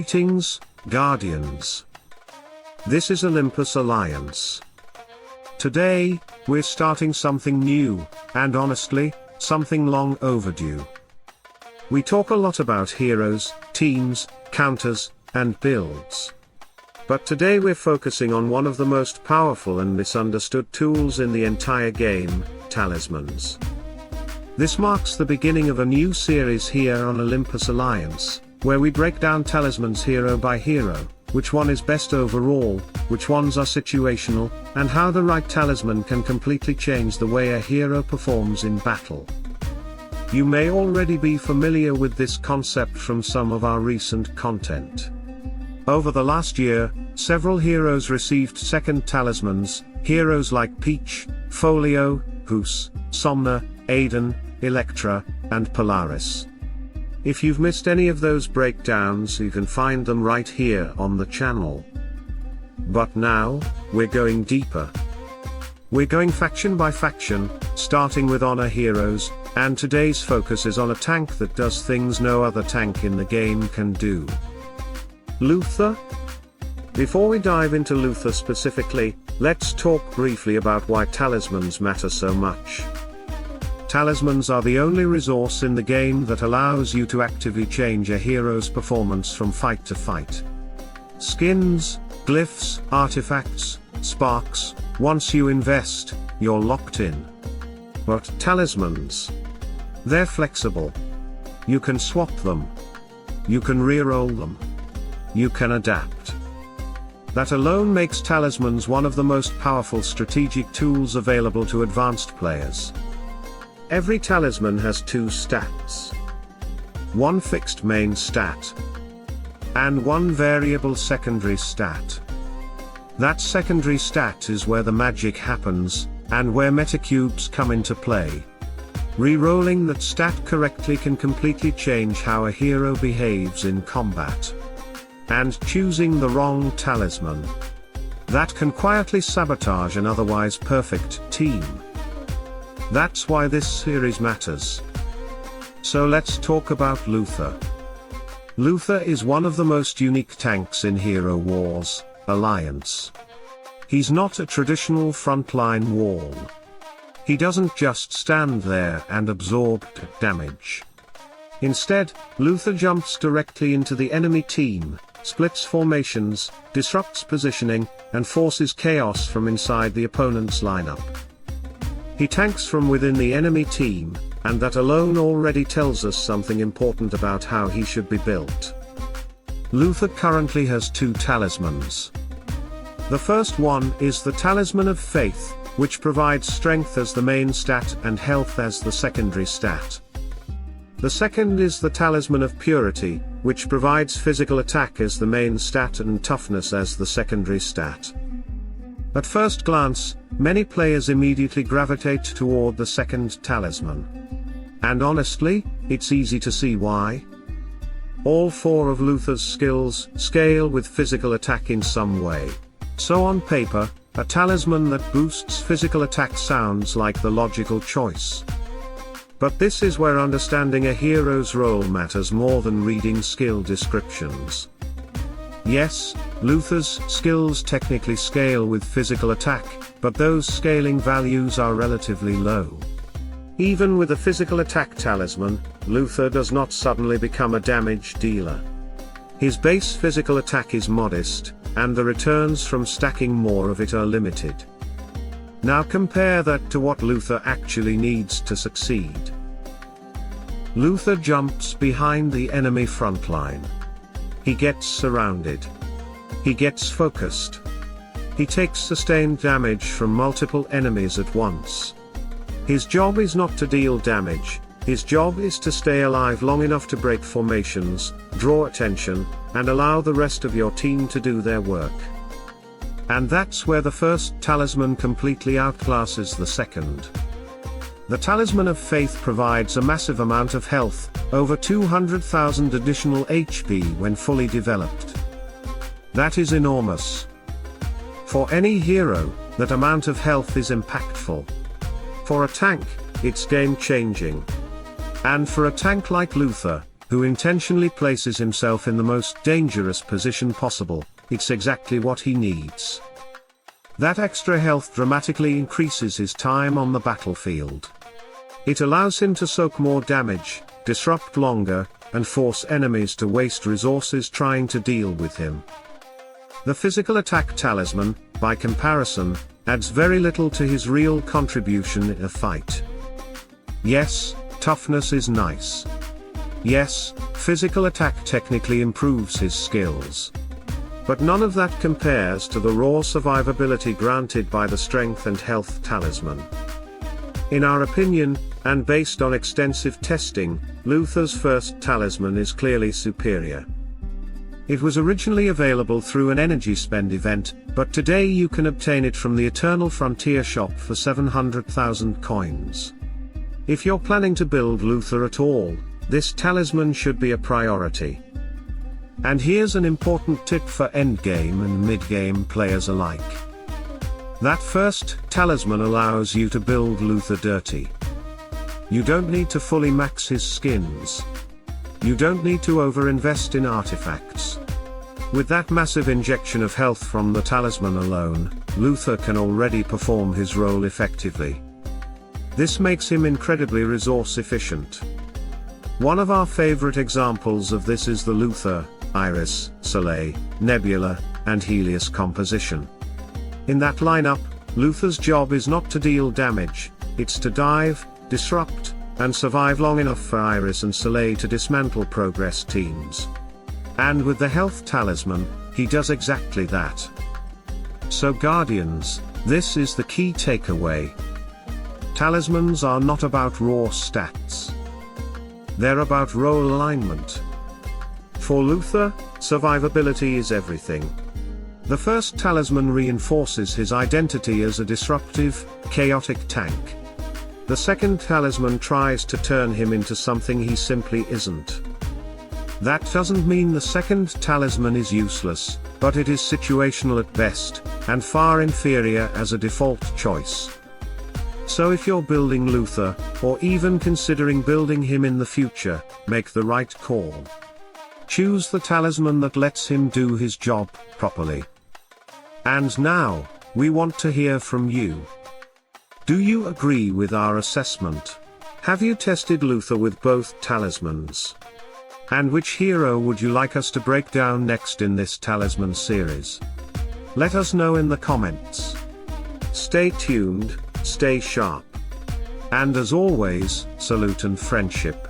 Greetings, Guardians. This is Olympus Alliance. Today, we're starting something new, and honestly, something long overdue. We talk a lot about heroes, teams, counters, and builds. But today we're focusing on one of the most powerful and misunderstood tools in the entire game, Talismans. This marks the beginning of a new series here on Olympus Alliance, where we break down talismans hero by hero, which one is best overall, which ones are situational, and how the right talisman can completely change the way a hero performs in battle. You may already be familiar with this concept from some of our recent content. Over the last year, several heroes received second talismans, heroes like Peach, Folio, Hus, Somna, Aiden, Electra, and Polaris. If you've missed any of those breakdowns, you can find them right here on the channel. But now, we're going deeper. We're going faction by faction, starting with honor heroes, and today's focus is on a tank that does things no other tank in the game can do. Luther? Before we dive into Luther specifically, let's talk briefly about why talismans matter so much. Talismans are the only resource in the game that allows you to actively change a hero's performance from fight to fight. Skins, glyphs, artifacts, sparks, once you invest, you're locked in. But talismans? They're flexible. You can swap them. You can reroll them. You can adapt. That alone makes talismans one of the most powerful strategic tools available to advanced players. Every talisman has two stats. One fixed main stat. And one variable secondary stat. That secondary stat is where the magic happens, and where metacubes come into play. Rerolling that stat correctly can completely change how a hero behaves in combat. And choosing the wrong talisman. That can quietly sabotage an otherwise perfect team. That's why this series matters. So let's talk about Luther. Luther is one of the most unique tanks in Hero Wars Alliance. He's not a traditional frontline wall. He doesn't just stand there and absorb damage. Instead, Luther jumps directly into the enemy team, splits formations, disrupts positioning, and forces chaos from inside the opponent's lineup. He tanks from within the enemy team, and that alone already tells us something important about how he should be built. Luther currently has two talismans. The first one is the Talisman of Faith, which provides strength as the main stat and health as the secondary stat. The second is the Talisman of Purity, which provides physical attack as the main stat and toughness as the secondary stat. At first glance, many players immediately gravitate toward the second talisman. And honestly, it's easy to see why. All four of Luther's skills scale with physical attack in some way. So on paper, a talisman that boosts physical attack sounds like the logical choice. But this is where understanding a hero's role matters more than reading skill descriptions. Yes, Luther's skills technically scale with physical attack, but those scaling values are relatively low. Even with a physical attack talisman, Luther does not suddenly become a damage dealer. His base physical attack is modest, and the returns from stacking more of it are limited. Now compare that to what Luther actually needs to succeed. Luther jumps behind the enemy frontline. He gets surrounded. He gets focused. He takes sustained damage from multiple enemies at once. His job is not to deal damage, his job is to stay alive long enough to break formations, draw attention, and allow the rest of your team to do their work. And that's where the first talisman completely outclasses the second. The Talisman of Faith provides a massive amount of health, over 200,000 additional HP when fully developed. That is enormous. For any hero, that amount of health is impactful. For a tank, it's game-changing. And for a tank like Luther, who intentionally places himself in the most dangerous position possible. It's exactly what he needs. That extra health dramatically increases his time on the battlefield. It allows him to soak more damage, disrupt longer, and force enemies to waste resources trying to deal with him. The physical attack talisman, by comparison, adds very little to his real contribution in a fight. Yes, toughness is nice. Yes, physical attack technically improves his skills. But none of that compares to the raw survivability granted by the strength and health talisman. In our opinion, and based on extensive testing, Luther's first talisman is clearly superior. It was originally available through an energy spend event, but today you can obtain it from the Eternal Frontier shop for 700,000 coins. If you're planning to build Luther at all, this talisman should be a priority. And here's an important tip for endgame and midgame players alike. That first talisman allows you to build Luther dirty. You don't need to fully max his skins. You don't need to overinvest in artifacts. With that massive injection of health from the talisman alone, Luther can already perform his role effectively. This makes him incredibly resource efficient. One of our favorite examples of this is the Luther, Iris, Soleil, Nebula, and Helios composition. In that lineup, Luther's job is not to deal damage, it's to dive, disrupt, and survive long enough for Iris and Soleil to dismantle progress teams. And with the health talisman, he does exactly that. So Guardians, this is the key takeaway. Talismans are not about raw stats. They're about role alignment. For Luther, survivability is everything. The first talisman reinforces his identity as a disruptive, chaotic tank. The second talisman tries to turn him into something he simply isn't. That doesn't mean the second talisman is useless, but it is situational at best, and far inferior as a default choice. So if you're building Luther, or even considering building him in the future, make the right call. Choose the talisman that lets him do his job properly. And now, we want to hear from you. Do you agree with our assessment? Have you tested Luther with both talismans? And which hero would you like us to break down next in this talisman series? Let us know in the comments. Stay tuned, stay sharp. And as always, salute and friendship.